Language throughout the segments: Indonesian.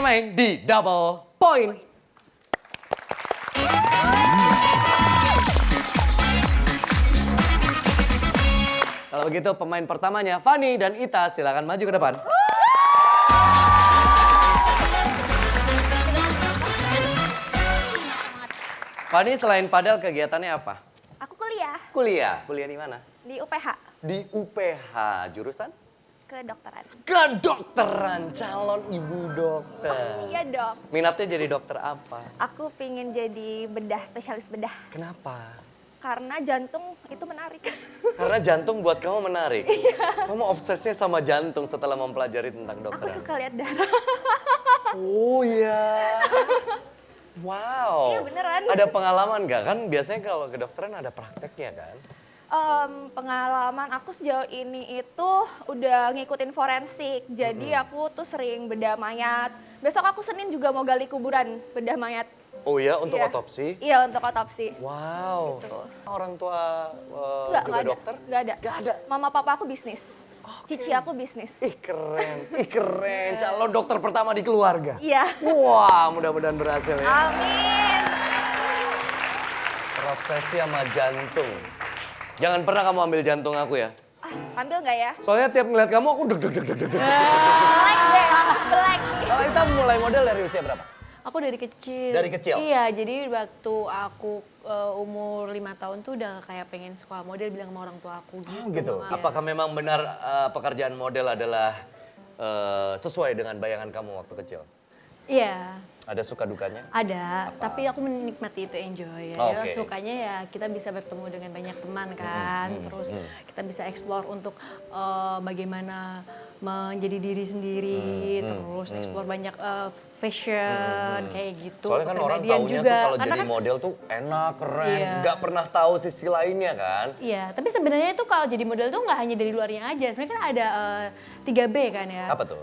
bermain di Double Point. Kalau begitu pemain pertamanya Fani dan Ita silakan maju ke depan. Fani selain padel kegiatannya apa? Aku kuliah Kuliah. Kuliah di mana? di UPH, Di UPH. Jurusan? kedokteran. Kedokteran, calon ibu dokter. Iya dok, Minatnya jadi dokter apa? aku pingin jadi bedah, spesialis bedah. Kenapa? Karena jantung itu menarik. Karena jantung buat kamu menarik. Kamu obsesnya sama jantung setelah mempelajari tentang Aku dokteran. suka lihat darah. Oh iya. Wow. Iya, beneran. Ada pengalaman nggak? Kan biasanya kalau kedokteran ada prakteknya kan? Pengalaman aku sejauh ini itu udah ngikutin forensik. Jadi aku tuh sering bedah mayat. Besok aku Senin juga mau gali kuburan, bedah mayat. Oh iya, untuk Iya. otopsi? Iya, untuk otopsi. Wow. Gitu. Orang tua Nggak juga ada. dokter? Nggak ada. Nggak ada. Mama papa aku bisnis. Cici aku bisnis. Ih keren, ih keren. Calon dokter pertama di keluarga. Iya. Wah, mudah-mudahan berhasil ya. Amin. Terobsesi sama jantung. Jangan pernah kamu ambil jantung aku ya. Ambil nggak ya? Soalnya tiap ngeliat kamu aku deg deg deg deg deg. Black deh, anak black nih. Kalau kita mulai model dari usia berapa? Aku dari kecil. Dari kecil? Iya, jadi waktu aku umur 5 tahun tuh udah kayak pengen sekolah model bilang sama orang tua aku gitu. Oh gitu. Mama. Apakah memang benar pekerjaan model adalah sesuai dengan bayangan kamu waktu kecil? Iya, Ada suka dukanya? ada. Apa? Tapi aku menikmati itu, enjoy. Ya. Oke. Sukanya ya kita bisa bertemu dengan banyak teman kan. Terus kita bisa explore untuk bagaimana menjadi diri sendiri. Terus explore banyak fashion kayak gitu. Soalnya kan orang kepribadian taunya tuh kalau Karena jadi kan- model tuh enak, keren, Iya. nggak pernah tahu sisi lainnya kan? Iya, tapi sebenarnya itu kalau jadi model tuh nggak hanya dari luarnya aja. Sebenarnya kan ada 3B kan ya. Apa tuh?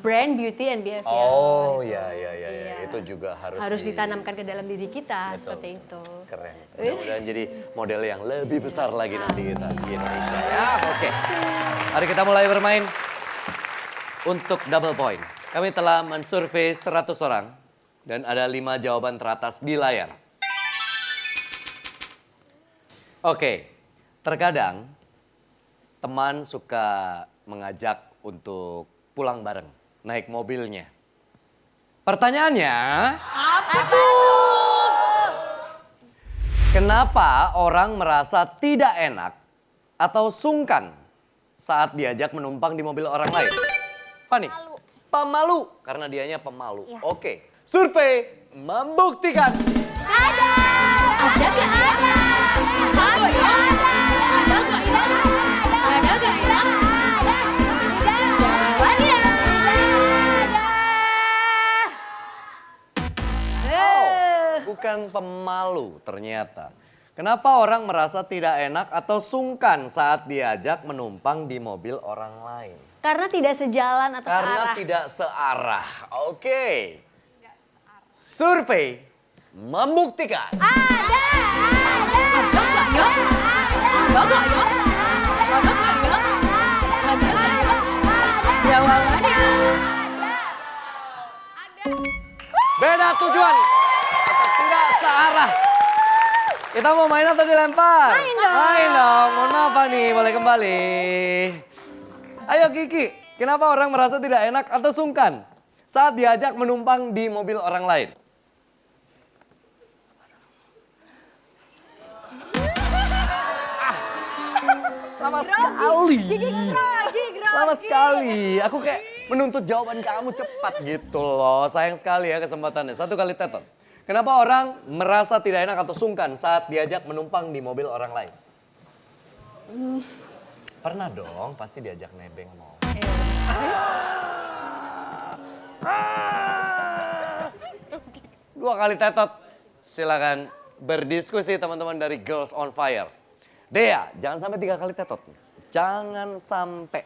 Brand, beauty, and behavior. Oh gitu. ya, Iya. itu juga Harus ditanamkan ke dalam diri kita Betul. seperti itu. Keren. Mudah-mudahan jadi model yang lebih besar lagi nanti kita di Indonesia ya. Oke. Mari kita mulai bermain untuk double point. Kami telah mensurvei 100 orang dan ada 5 jawaban teratas di layar. Oke. Terkadang teman suka mengajak untuk pulang bareng, naik mobilnya. Pertanyaannya, apa tuh? Kenapa orang merasa tidak enak atau sungkan saat diajak menumpang di mobil orang lain? Fani? Pemalu. Pemalu, karena dianya pemalu. Iya. Oke, survei membuktikan. Ada gak ya? Ada gak ya? Ada gak ya? Ada gak ya? Jawabannya Bukan pemalu ternyata. Kenapa orang merasa tidak enak atau sungkan saat diajak menumpang di mobil orang lain? Karena tidak sejalan atau Karena searah. tidak searah. Oke. Survei membuktikan. Ada gak ya? Ada gak ya? Ada gak ya? Ada gak ya? Jawabannya Beda tujuan. Atau tidak searah. Kita mau main atau dilempar? Main dong. Main dong. Mohon maaf nih, boleh kembali. Ayo Kiki, kenapa orang merasa tidak enak atau sungkan saat diajak menumpang di mobil orang lain? Lama sekali. Lama sekali. Aku kayak menuntut jawaban kamu cepat gitu loh. Sayang sekali ya kesempatannya. Satu kali tetot. Kenapa orang merasa tidak enak atau sungkan saat diajak menumpang di mobil orang lain? Pernah dong, pasti diajak nebeng sama orang. Dua kali tetot. Silakan berdiskusi teman-teman dari Girls on Fire. Dea, jangan sampai 3 kali tetot. Jangan sampai.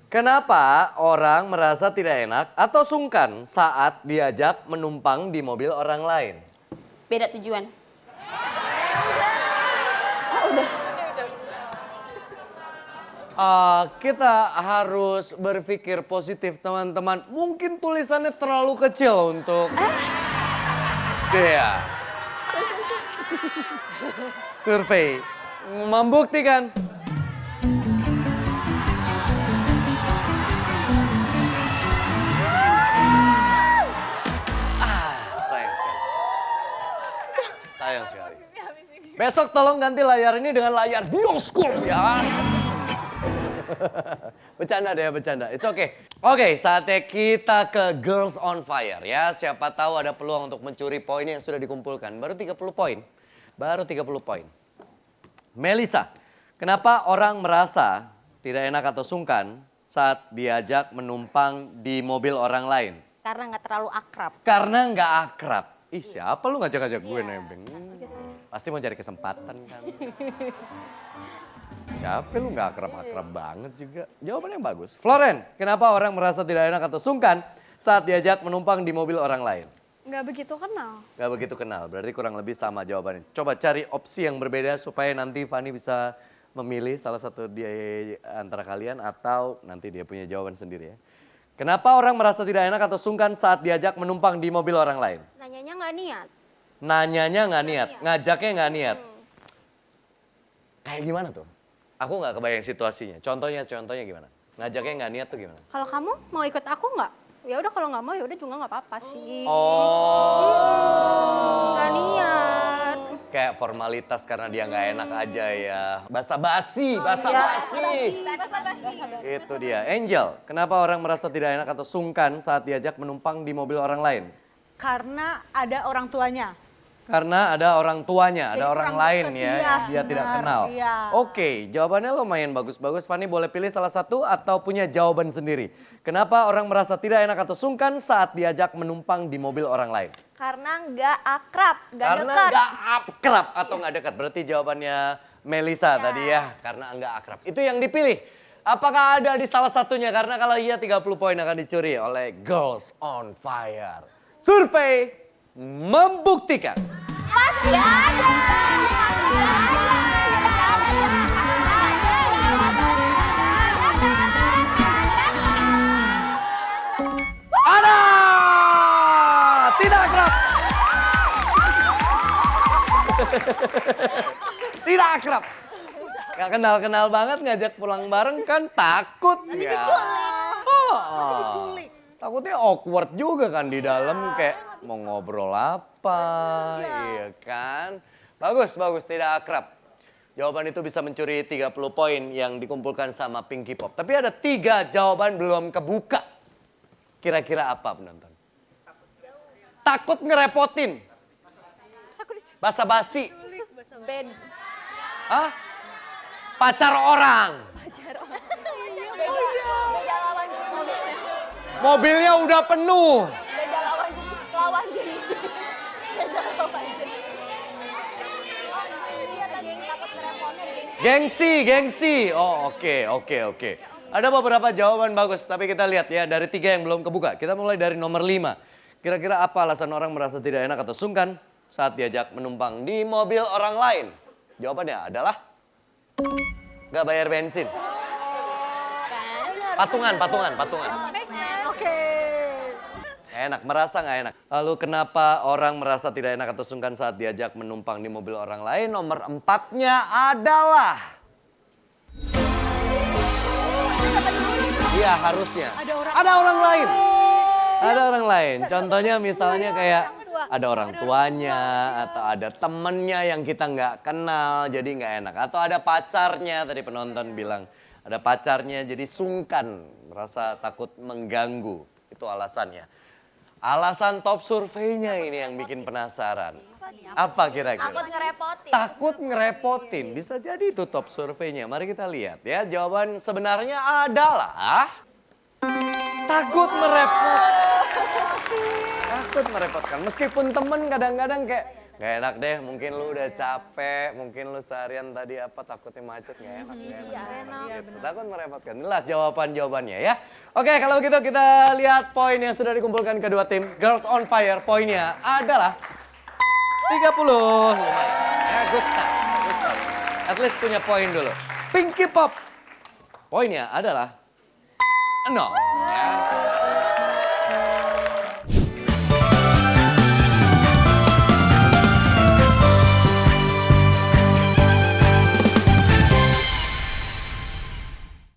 Kenapa orang merasa tidak enak atau sungkan saat diajak menumpang di mobil orang lain? beda tujuan. Kita harus berpikir positif teman-teman. Mungkin tulisannya terlalu kecil untuk Dea. Survei membuktikan. Sayang sekali. Sayang sekali. Besok tolong ganti layar ini dengan layar bioskop ya. Bercanda deh, bercanda. It's okay. Oke, saatnya kita ke Girls on Fire ya. Siapa tahu ada peluang untuk mencuri poin yang sudah dikumpulkan. Baru 30 poin. Baru 30 poin. Melisa, kenapa orang merasa tidak enak atau sungkan saat diajak menumpang di mobil orang lain? Karena nggak terlalu akrab. Karena nggak akrab. Ih, siapa lu ngajak-ngajak gue nebeng? Pasti mau cari kesempatan kan. Siapa lu nggak akrab-akrab banget juga. Jawabannya bagus. Floren, kenapa orang merasa tidak enak atau sungkan saat diajak menumpang di mobil orang lain? Nggak begitu kenal. Gak begitu kenal, berarti kurang lebih sama jawabannya. Coba cari opsi yang berbeda supaya nanti Fani bisa memilih salah satu di antara kalian atau nanti dia punya jawaban sendiri ya. Kenapa orang merasa tidak enak atau sungkan saat diajak menumpang di mobil orang lain? Nanyanya nggak niat. Nanyanya nggak niat, ngajaknya nggak niat. Kayak gimana tuh? Aku nggak kebayang situasinya. Contohnya gimana? Ngajaknya nggak niat tuh gimana? Kalau kamu mau ikut aku nggak? Ya udah kalau nggak mau ya udah juga nggak apa-apa sih. Oh. Nggak niat. Kayak formalitas karena dia nggak enak aja ya. Basa-basi. Itu dia. Angel, kenapa orang merasa tidak enak atau sungkan saat diajak menumpang di mobil orang lain? Karena ada orang tuanya. Karena ada orang tuanya, ada Jadi orang kurang lain deket, ya, iya, dia tidak benar, kenal. iya. Oke, jawabannya lumayan bagus-bagus. Fani boleh pilih salah satu atau punya jawaban sendiri. Kenapa orang merasa tidak enak atau sungkan saat diajak menumpang di mobil orang lain? Karena nggak akrab, nggak Karena dekat. nggak akrab atau nggak dekat. Berarti jawabannya Melisa tadi ya, karena nggak akrab. Itu yang dipilih. Apakah ada di salah satunya? Karena kalau iya 30 poin akan dicuri oleh Girls on Fire. Survei membuktikan. Pasti ada. Ada! Tidak akrab. Tidak akrab. Gak kenal-kenal banget ngajak pulang bareng kan takut ya. Oh, takutnya awkward juga kan di dalam kayak mau ngobrol apa, iya kan. Bagus, tidak akrab. Jawaban itu bisa mencuri 30 poin yang dikumpulkan sama Pinky Pop. Tapi ada 3 jawaban belum kebuka. Kira-kira apa penonton? Takut ngerepotin. Basa-basi. Bed. Hah? Pacar orang. Beda lawan jenis. Mobilnya udah penuh. Beda lawan jenis. Lawan jenis. Beda lawan jenis. Iya tadi takut ngerepotin. Gengsi. Oh, oke. Ada beberapa jawaban bagus, tapi kita lihat ya dari 3 yang belum kebuka. Kita mulai dari nomor 5. Kira-kira apa alasan orang merasa tidak enak atau sungkan saat diajak menumpang di mobil orang lain? Jawabannya adalah nggak bayar bensin. Patungan. Oke. Nggak enak, merasa nggak enak. Lalu kenapa orang merasa tidak enak atau sungkan saat diajak menumpang di mobil orang lain? Nomor 4-nya adalah... Iya harusnya. Ada orang lain. Ada orang lain. Contohnya misalnya kayak ada orang tuanya atau ada temennya yang kita nggak kenal jadi nggak enak. Atau ada pacarnya, tadi penonton bilang ada pacarnya jadi sungkan, merasa takut mengganggu. Itu alasannya. Alasan top surveinya ini yang bikin penasaran. Apa kira-kira? Takut ngerepotin. Takut ngerepotin, bisa jadi itu top surveinya. Mari kita lihat ya, jawaban sebenarnya adalah takut merepotkan. Meskipun temen kadang-kadang kayak gak enak deh, mungkin lu udah capek, mungkin lu seharian tadi takutnya macet, gak enak. Gitu. Takut merepotkan. Inilah jawabannya ya. Oke, kalau begitu kita lihat poin yang sudah dikumpulkan kedua tim. Girls on Fire, poinnya adalah 30. Lumayan. Ya, good start. At least punya poin dulu. Pinky Pop. Poinnya adalah 0 ya.